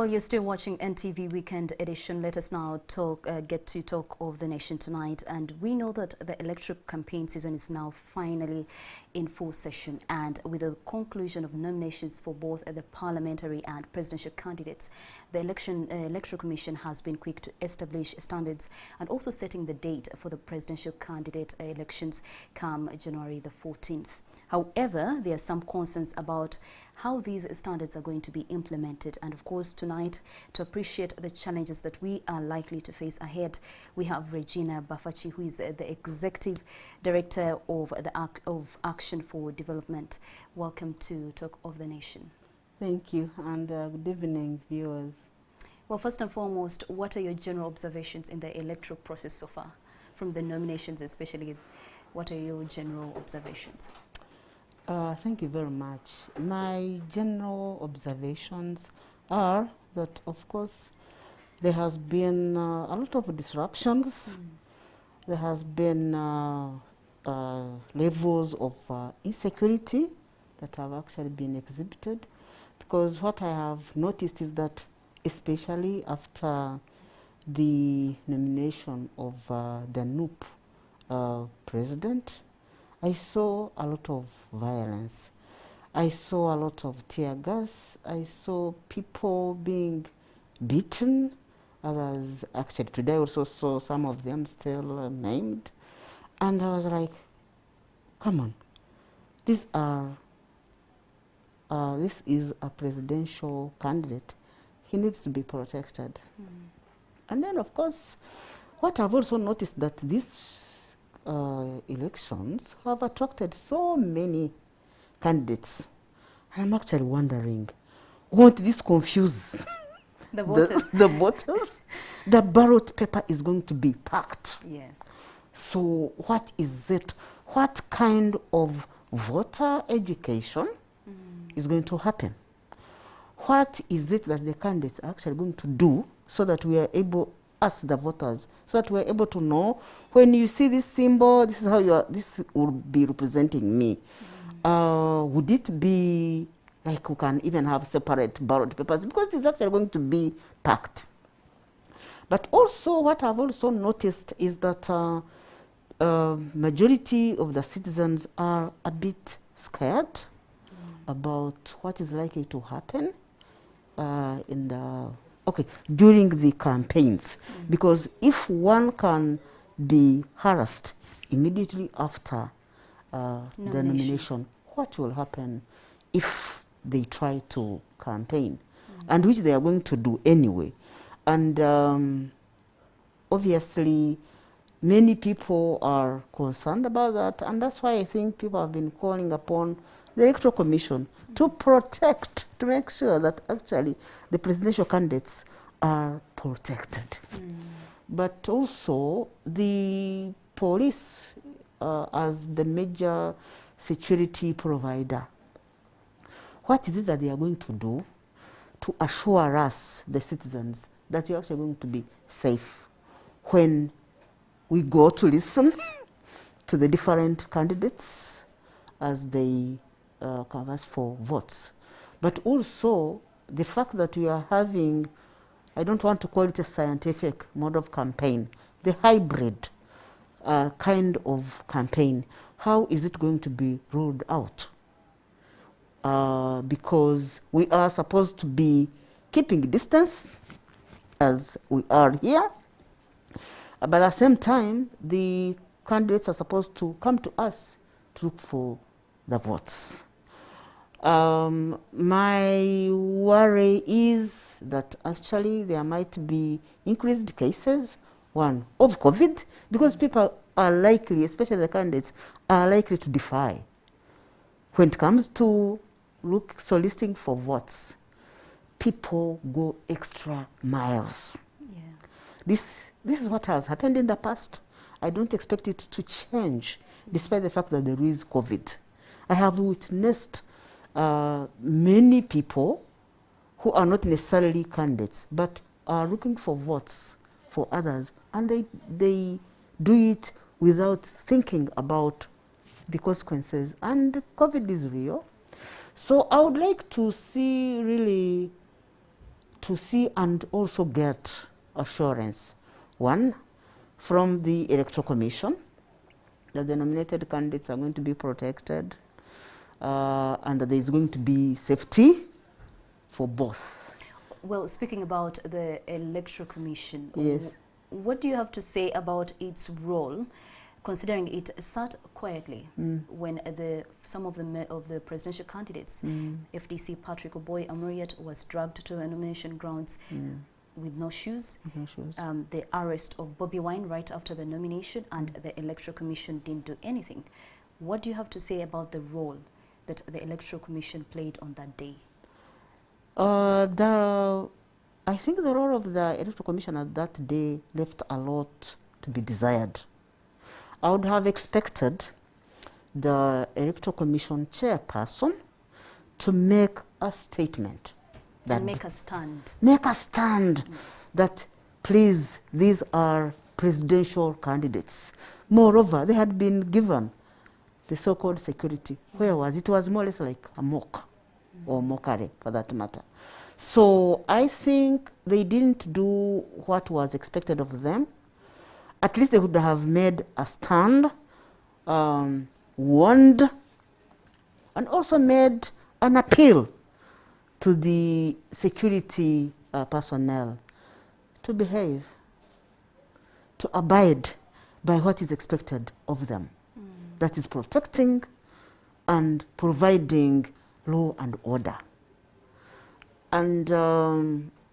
Well, you're still watching NTV Weekend Edition. Let us now get to talk of the nation tonight. And we know that the electoral campaign season is now finally in full session. And with the conclusion of nominations for both the parliamentary and presidential candidates, the Electoral Commission has been quick to establish standards and also setting the date for the presidential candidate elections come January the 14th. However, there are some concerns about how these standards are going to be implemented. And of course, tonight, to appreciate the challenges that we are likely to face ahead, we have Regina Bafaki, who is the Executive Director of Action for Development. Welcome to Talk of the Nation. Thank you, and good evening, viewers. Well, first and foremost, what are your general observations in the electoral process so far? From the nominations especially, what are your general observations? Thank you very much. My general observations are that, of course, there has been a lot of disruptions. There has been levels of insecurity that have actually been exhibited, because what I have noticed is that, especially after the nomination of the NUP president, I saw a lot of violence. I saw a lot of tear gas. I saw people being beaten. Others, actually today I also saw some of them still maimed. And I was like, come on, this is a presidential candidate. He needs to be protected. And then, of course, what I've also noticed that this elections have attracted so many candidates. And I'm actually wondering, won't this confuse the voters? The voters? The ballot paper is going to be packed. Yes. So what is it? What kind of voter education is going to happen? What is it that the candidates are actually going to do so that we are able, us the voters, so that we're able to know, when you see this symbol, this is how you are, this will be representing me. Would it be like we can even have separate ballot papers, because it's actually going to be packed. But also what I've also noticed is that majority of the citizens are a bit scared about what is likely to happen during the campaigns, because if one can be harassed immediately after the nomination, what will happen if they try to campaign, and which they are going to do anyway. And obviously many people are concerned about that, and that's why I think people have been calling upon the Electoral Commission to protect, to make sure that actually the presidential candidates are protected. But also the police as the major security provider, what is it that they are going to do to assure us, the citizens, that we are actually going to be safe when we go to listen to the different candidates as they canvass for votes? But also the fact that we are having, I don't want to call it a scientific mode of campaign, the hybrid kind of campaign, how is it going to be rolled out? Because we are supposed to be keeping distance as we are here, but at the same time, the candidates are supposed to come to us to look for the votes. My worry is that actually there might be increased cases, one, of COVID, because people are likely, especially the candidates, are likely to defy. When it comes to soliciting for votes, people go extra miles. Yeah. This is what has happened in the past. I don't expect it to change, despite the fact that there is COVID. I have witnessed many people who are not necessarily candidates, but are looking for votes for others, and they do it without thinking about the consequences. And COVID is real. So I would like to see really to see and also get assurance. One, from the Electoral Commission, that the nominated candidates are going to be protected, and that there is going to be safety for both. Well, speaking about the Electoral Commission, yes, what do you have to say about its role, considering it sat quietly when some of the presidential candidates, FDC Patrick Oboy Amuriat, was dragged to the nomination grounds with no shoes. The arrest of Bobby Wine right after the nomination, and the Electoral Commission didn't do anything. What do you have to say about the role that the Electoral Commission played on that day? I think the role of the Electoral Commission at that day left a lot to be desired. I would have expected the Electoral Commission chairperson to make a statement. And make a stand. Make a stand, yes, that please, these are presidential candidates. Moreover, they had been given the so-called security. Where was it? It was more or less like a mock, or mockery for that matter. So I think they didn't do what was expected of them. At least they would have made a stand, warned, and also made an appeal to the security personnel to behave, to abide by what is expected of them. That is protecting and providing law and order. And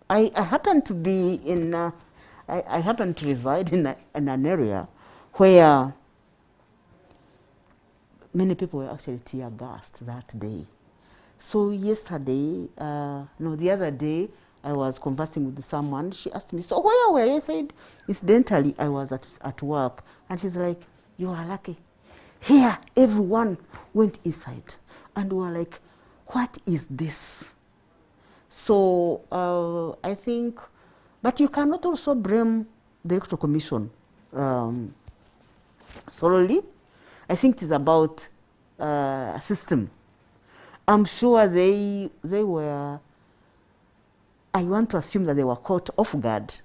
I happen to be in, I happen to reside in an area where many people were actually tear gassed that day. So yesterday, no, the other day, I was conversing with someone. She asked me, so where were you? I said, incidentally, I was at work. And she's like, you are lucky. Here, everyone went inside. And we were like, what is this? So I think, but you cannot also blame the Electoral Commission solely. I think it is about a system. I'm sure they were, I want to assume that they were caught off guard.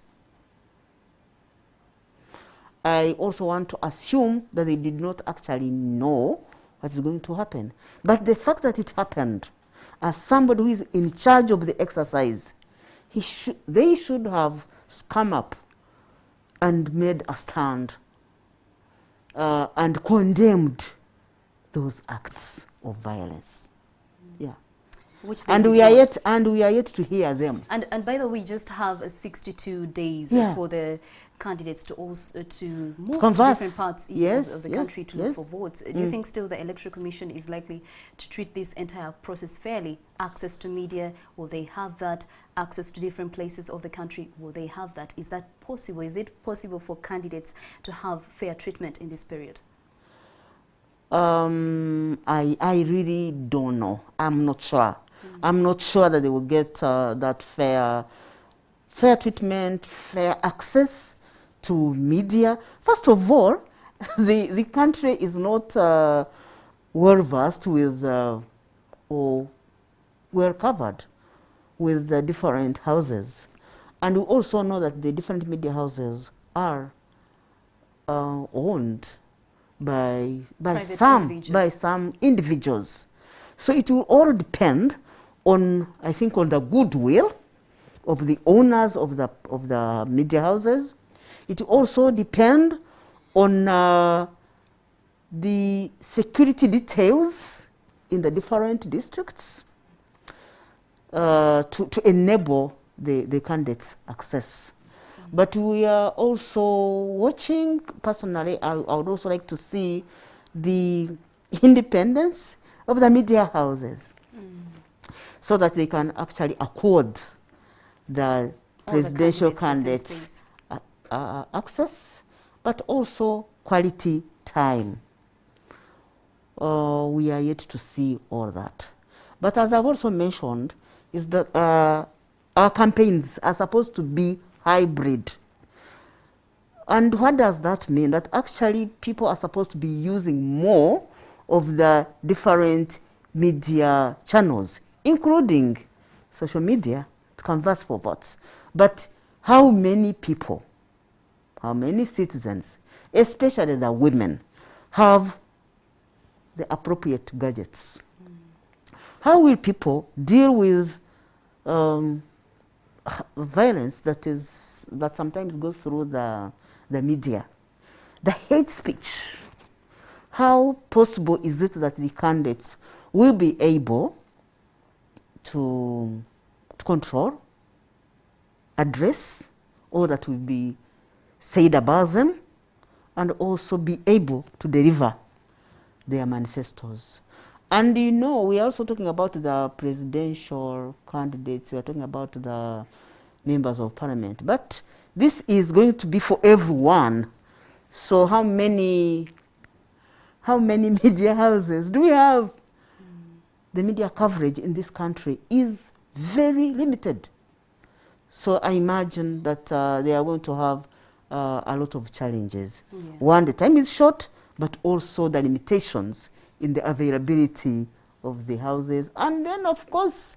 I also want to assume that they did not actually know what is going to happen. But the fact that it happened, as somebody who is in charge of the exercise, they should have come up and made a stand and condemned those acts of violence. Yeah. And we are yet to hear them. And by the way, we just have 62 days for the candidates to also to move to different parts of the country to look for votes. Do you think still the Electoral Commission is likely to treat this entire process fairly? Access to media, will they have that? Access to different places of the country, will they have that? Is that possible? Is it possible for candidates to have fair treatment in this period? I really don't know. I'm not sure. I'm not sure that they will get that fair treatment, fair access to media. First of all, the country is not well versed with or well covered with the different houses. And we also know that the different media houses are owned by some individuals. So it will all depend on, I think, on the goodwill of the owners of the media houses. It will also depend on the security details in the different districts to enable the candidates' access. But we are also watching, personally, I would also like to see the independence of the media houses so that they can actually accord the presidential candidates access, but also quality time. We are yet to see all that. But as I've also mentioned, is that our campaigns are supposed to be hybrid. And what does that mean? That actually people are supposed to be using more of the different media channels, including social media, canvass for votes. But how many people, how many citizens, especially the women, have the appropriate gadgets? How will people deal with violence that sometimes goes through the media? The hate speech. How possible is it that the candidates will be able to control, address all that will be said about them, and also be able to deliver their manifestos? And you know, we are also talking about the presidential candidates, we are talking about the members of parliament, but this is going to be for everyone. So how many media houses do we have? The media coverage in this country is very limited. So I imagine that they are going to have a lot of challenges. Yeah. One, the time is short, but also the limitations in the availability of the houses. And then, of course,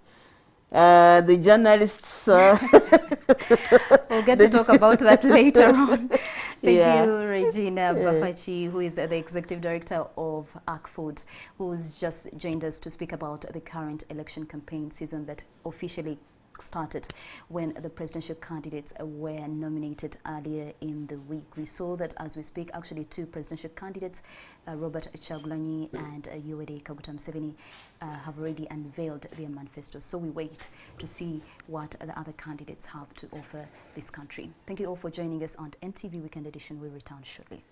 the journalists. We'll get to talk about that later on. Thank you, Regina Bafaki, who is the Executive Director of ACFOD, who's just joined us to speak about the current election campaign season that officially started when the presidential candidates were nominated earlier in the week. We saw that as we speak, actually two presidential candidates, Robert Kyagulanyi and Yoweri Kaguta Museveni, have already unveiled their manifestos. So we wait to see what the other candidates have to offer this country. Thank you all for joining us on NTV Weekend Edition. We'll return shortly.